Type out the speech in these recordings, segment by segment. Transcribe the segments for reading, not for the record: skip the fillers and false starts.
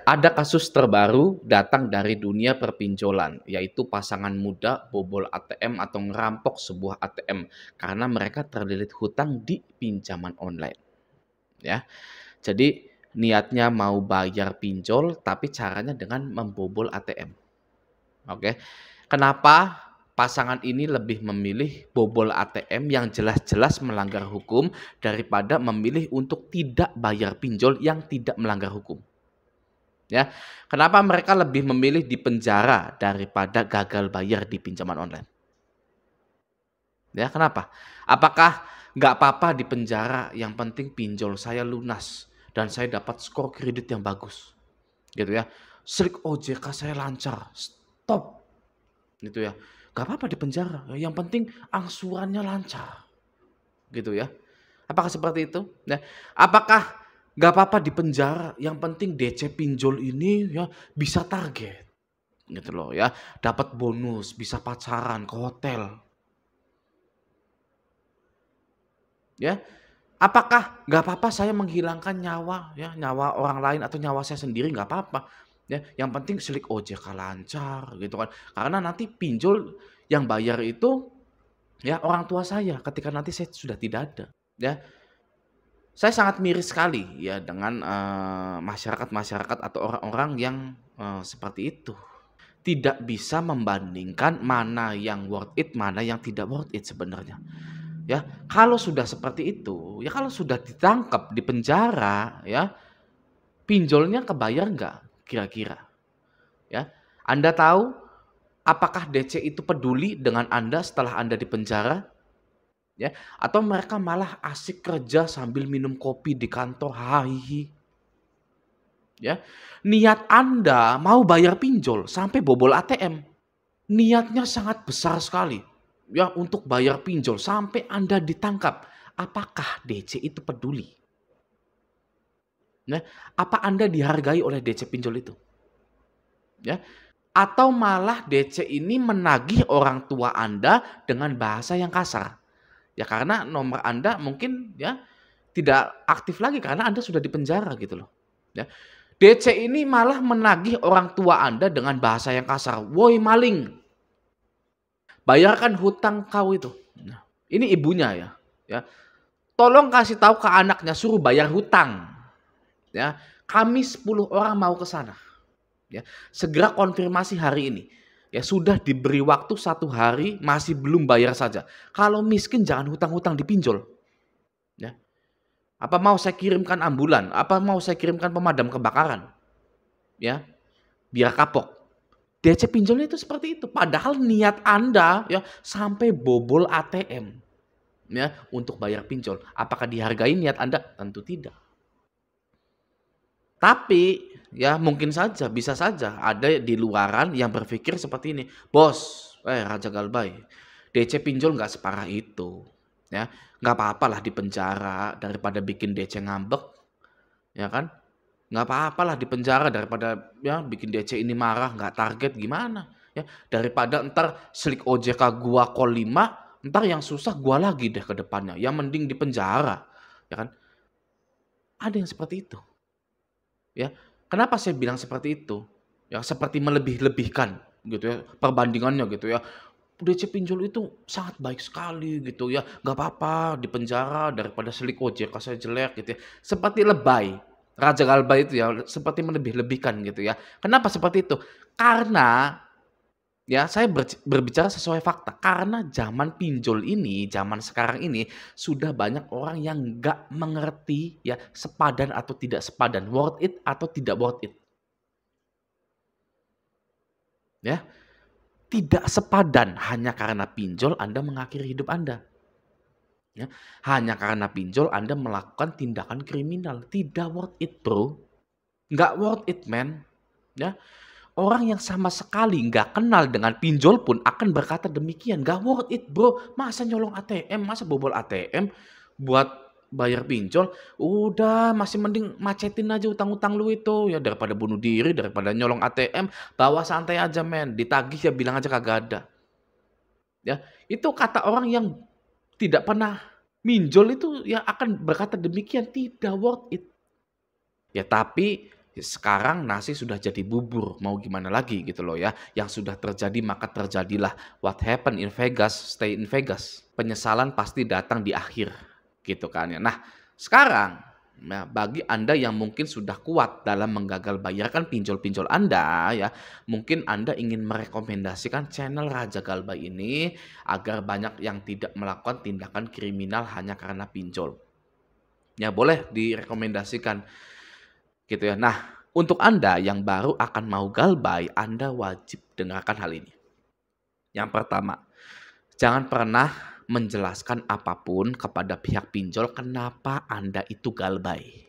Ada kasus terbaru datang dari dunia perpinjolan, yaitu pasangan muda bobol ATM atau ngerampok sebuah ATM karena mereka terlilit hutang di pinjaman online, ya. Jadi niatnya mau bayar pinjol, tapi caranya dengan membobol ATM, oke. Kenapa pasangan ini lebih memilih bobol ATM yang jelas-jelas melanggar hukum daripada memilih untuk tidak bayar pinjol yang tidak melanggar hukum? Ya, kenapa mereka lebih memilih di penjara daripada gagal bayar di pinjaman online? Ya, kenapa? Apakah nggak apa-apa di penjara, yang penting pinjol saya lunas dan saya dapat skor kredit yang bagus, gitu ya. Slik OJK saya lancar, stop, gitu ya. Nggak apa-apa di penjara, yang penting angsurannya lancar, gitu ya. Apakah seperti itu? Nah, apakah nggak apa-apa di penjara, yang penting DC pinjol ini ya bisa target, gitu loh ya, dapat bonus, bisa pacaran, ke hotel, ya. Apakah nggak apa-apa saya menghilangkan nyawa ya, nyawa orang lain atau nyawa saya sendiri nggak apa-apa, ya, yang penting slik OJK lancar gitu kan. Karena nanti pinjol yang bayar itu ya orang tua saya ketika nanti saya sudah tidak ada, ya. Saya sangat miris sekali ya dengan, masyarakat-masyarakat atau orang-orang yang, seperti itu. Tidak bisa membandingkan mana yang worth it, mana yang tidak worth it sebenarnya. Ya, kalau sudah seperti itu, ya kalau sudah ditangkap, di penjara ya, pinjolnya kebayar nggak kira-kira? Ya, Anda tahu apakah DC itu peduli dengan Anda setelah Anda di penjara? Ya, atau mereka malah asik kerja sambil minum kopi di kantor, hahihi, ya. Niat Anda mau bayar pinjol sampai bobol ATM, niatnya sangat besar sekali, ya, untuk bayar pinjol sampai Anda ditangkap. Apakah DC itu peduli? Nah, apa Anda dihargai oleh DC pinjol itu? Ya, atau malah DC ini menagih orang tua Anda dengan bahasa yang kasar. Ya karena nomor Anda mungkin ya tidak aktif lagi karena Anda sudah dipenjara gitu loh. Ya. DC ini malah menagih orang tua Anda dengan bahasa yang kasar. "Woi maling, bayarkan hutang kau itu." Nah, ini ibunya ya. Ya. Tolong kasih tahu ke anaknya suruh bayar hutang. Ya. Kami 10 orang mau ke sana. Ya. Segera konfirmasi hari ini. Ya sudah diberi waktu 1 hari masih belum bayar saja. Kalau miskin jangan hutang-hutang dipinjol. Ya. Apa mau saya kirimkan ambulan? Apa mau saya kirimkan pemadam kebakaran? Ya, biar kapok. DC pinjolnya itu seperti itu. Padahal niat Anda ya sampai bobol ATM ya untuk bayar pinjol. Apakah dihargai niat Anda? Tentu tidak. Tapi ya mungkin saja, bisa saja ada di luaran yang berpikir seperti ini. Bos, Raja Galbay, DC pinjol nggak separah itu. Ya, nggak apa-apalah di penjara daripada bikin DC ngambek, ya kan? Nggak apa-apalah di penjara daripada ya bikin DC ini marah, nggak target gimana, ya. Daripada entar slik OJK gua call 5, entar yang susah gua lagi deh ke depannya, yang mending di penjara, ya kan. Ada yang seperti itu, ya. Kenapa saya bilang seperti itu? Ya seperti melebih-lebihkan gitu ya, perbandingannya gitu ya. DC pinjol itu sangat baik sekali gitu ya, nggak apa-apa di penjara daripada slik OJK saya jelek gitu ya. Seperti lebay, Raja Galbay itu ya seperti melebih-lebihkan gitu ya. Kenapa seperti itu? Karena ya saya berbicara sesuai fakta, karena zaman pinjol ini, zaman sekarang ini sudah banyak orang yang nggak mengerti ya sepadan atau tidak sepadan, worth it atau tidak worth it, ya. Tidak sepadan hanya karena pinjol Anda mengakhiri hidup Anda. Ya, hanya karena pinjol Anda melakukan tindakan kriminal. Tidak worth it, Bro. Nggak worth it, man. Ya, orang yang sama sekali nggak kenal dengan pinjol pun akan berkata demikian. Nggak worth it, Bro. Masa nyolong ATM, masa bobol ATM buat bayar pinjol, udah masih mending macetin aja utang-utang lu itu ya daripada bunuh diri, daripada nyolong ATM, bawa santai aja, men. Ditagih ya bilang aja kagak ada. Ya, itu kata orang yang tidak pernah minjol itu yang akan berkata demikian, tidak worth it. Ya tapi Sekarang nasi sudah jadi bubur, mau gimana lagi gitu loh ya. Yang sudah terjadi maka terjadilah. What happened in Vegas, stay in Vegas. Penyesalan pasti datang di akhir gitu kan ya. Nah, sekarang bagi Anda yang mungkin sudah kuat dalam menggagal bayarkan pinjol-pinjol Anda ya, mungkin Anda ingin merekomendasikan channel Raja Galbay ini agar banyak yang tidak melakukan tindakan kriminal hanya karena pinjol. Ya boleh direkomendasikan gitu ya. Nah, untuk Anda yang baru akan mau galbay, Anda wajib dengarkan hal ini. Yang pertama, jangan pernah menjelaskan apapun kepada pihak pinjol kenapa Anda itu galbay.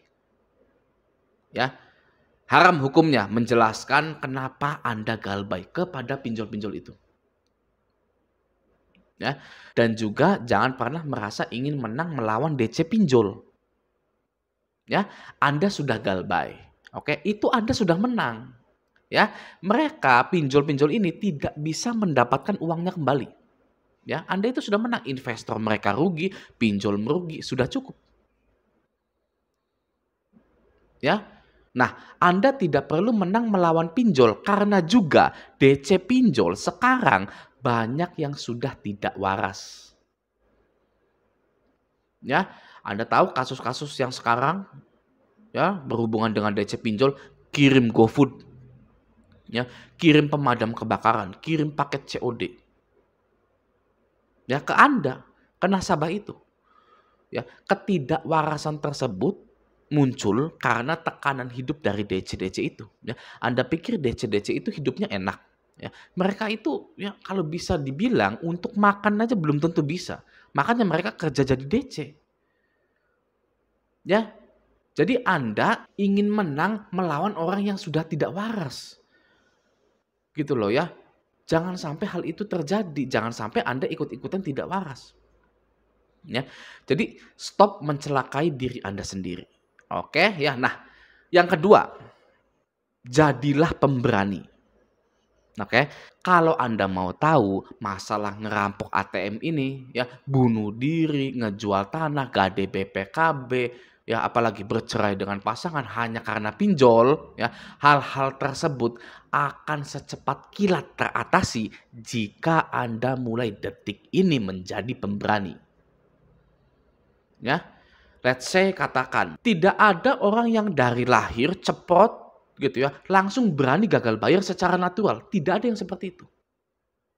Ya, haram hukumnya menjelaskan kenapa Anda galbay kepada pinjol-pinjol itu. Ya, dan juga jangan pernah merasa ingin menang melawan DC pinjol. Ya, Anda sudah galbay. Oke, itu Anda sudah menang. Ya, mereka pinjol-pinjol ini tidak bisa mendapatkan uangnya kembali. Ya, Anda itu sudah menang, investor mereka rugi, pinjol merugi, sudah cukup. Ya. Nah, Anda tidak perlu menang melawan pinjol karena juga DC pinjol sekarang banyak yang sudah tidak waras. Ya, Anda tahu kasus-kasus yang sekarang ya berhubungan dengan DC pinjol, kirim GoFood, ya, kirim pemadam kebakaran, kirim paket COD. Ya, ke Anda, ke nasabah itu. Ya, ketidakwarasan tersebut muncul karena tekanan hidup dari DC-DC itu, ya. Anda pikir DC-DC itu hidupnya enak, ya. Mereka itu ya kalau bisa dibilang untuk makan aja belum tentu bisa. Makanya mereka kerja jadi DC. Ya. Jadi Anda ingin menang melawan orang yang sudah tidak waras. Gitu loh ya. Jangan sampai hal itu terjadi, jangan sampai Anda ikut-ikutan tidak waras. Ya. Jadi stop mencelakai diri Anda sendiri. Oke ya. Nah, yang kedua, jadilah pemberani. Oke, kalau Anda mau tahu masalah ngerampok ATM ini ya, bunuh diri, ngejual tanah, gade BPKB, ya apalagi bercerai dengan pasangan hanya karena pinjol, ya hal-hal tersebut akan secepat kilat teratasi jika Anda mulai detik ini menjadi pemberani. Ya, let's say katakan tidak ada orang yang dari lahir ceprot gitu ya, langsung berani gagal bayar secara natural. Tidak ada yang seperti itu.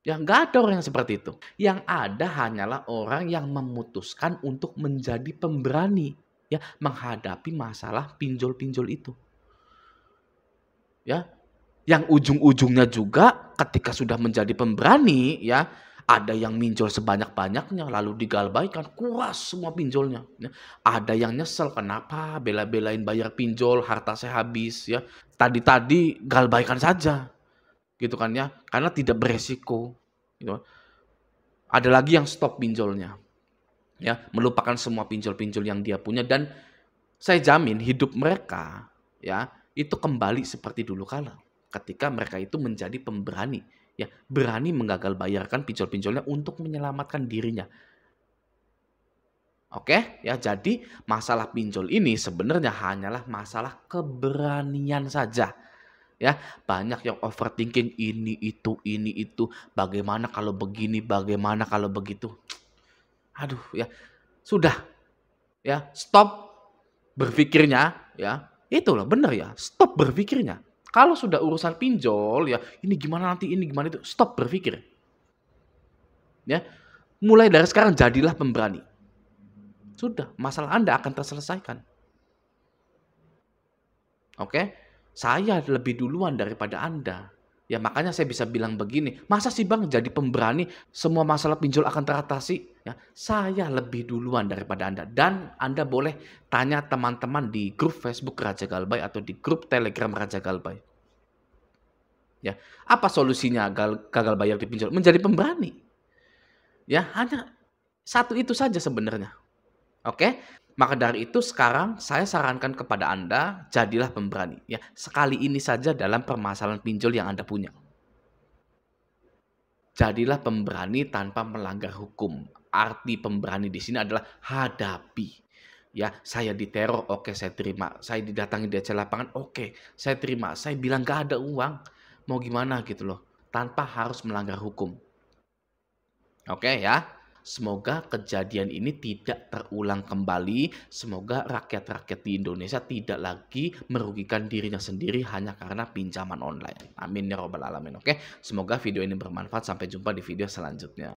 Ya nggak ada orang yang seperti itu. Yang ada hanyalah orang yang memutuskan untuk menjadi pemberani ya menghadapi masalah pinjol-pinjol itu. Ya, yang ujung-ujungnya juga ketika sudah menjadi pemberani ya, ada yang minjol sebanyak-banyaknya lalu digalbaikan, kuras semua pinjolnya ya. Ada yang nyesel, kenapa bela-belain bayar pinjol, harta saya habis ya. Tadi-tadi galbaikan saja gitu kan ya, karena tidak beresiko gitu. Ada lagi yang stop pinjolnya ya, melupakan semua pinjol-pinjol yang dia punya dan saya jamin hidup mereka ya itu kembali seperti dulu kala ketika mereka itu menjadi pemberani ya, berani menggagal bayarkan pinjol-pinjolnya untuk menyelamatkan dirinya. Oke, ya jadi masalah pinjol ini sebenarnya hanyalah masalah keberanian saja. Ya, banyak yang overthinking ini itu, bagaimana kalau begini, bagaimana kalau begitu. Aduh ya, sudah ya, stop berpikirnya ya. Itu loh bener ya, stop berpikirnya. Kalau sudah urusan pinjol ya, ini gimana nanti, ini gimana itu, stop berpikir. Ya, mulai dari sekarang jadilah pemberani. Sudah, masalah Anda akan terselesaikan. Oke? Saya lebih duluan daripada Anda. Ya makanya saya bisa bilang begini, masa sih Bang jadi pemberani semua masalah pinjol akan teratasi? Ya, saya lebih duluan daripada Anda. Dan Anda boleh tanya teman-teman di grup Facebook Raja Galbay atau di grup Telegram Raja Galbay. Ya, apa solusinya gagal bayar di pinjol? Menjadi pemberani. Ya, hanya satu itu saja sebenarnya. Oke? Maka dari itu sekarang saya sarankan kepada Anda, jadilah pemberani. Ya, sekali ini saja dalam permasalahan pinjol yang Anda punya. Jadilah pemberani tanpa melanggar hukum. Arti pemberani di sini adalah hadapi. Ya, saya diteror, oke saya terima. Saya didatangi di acara lapangan, oke saya terima. Saya bilang nggak ada uang, mau gimana gitu loh, tanpa harus melanggar hukum. Oke ya, semoga kejadian ini tidak terulang kembali. Semoga rakyat-rakyat di Indonesia tidak lagi merugikan dirinya sendiri hanya karena pinjaman online. Amin ya robbal alamin. Oke, semoga video ini bermanfaat. Sampai jumpa di video selanjutnya.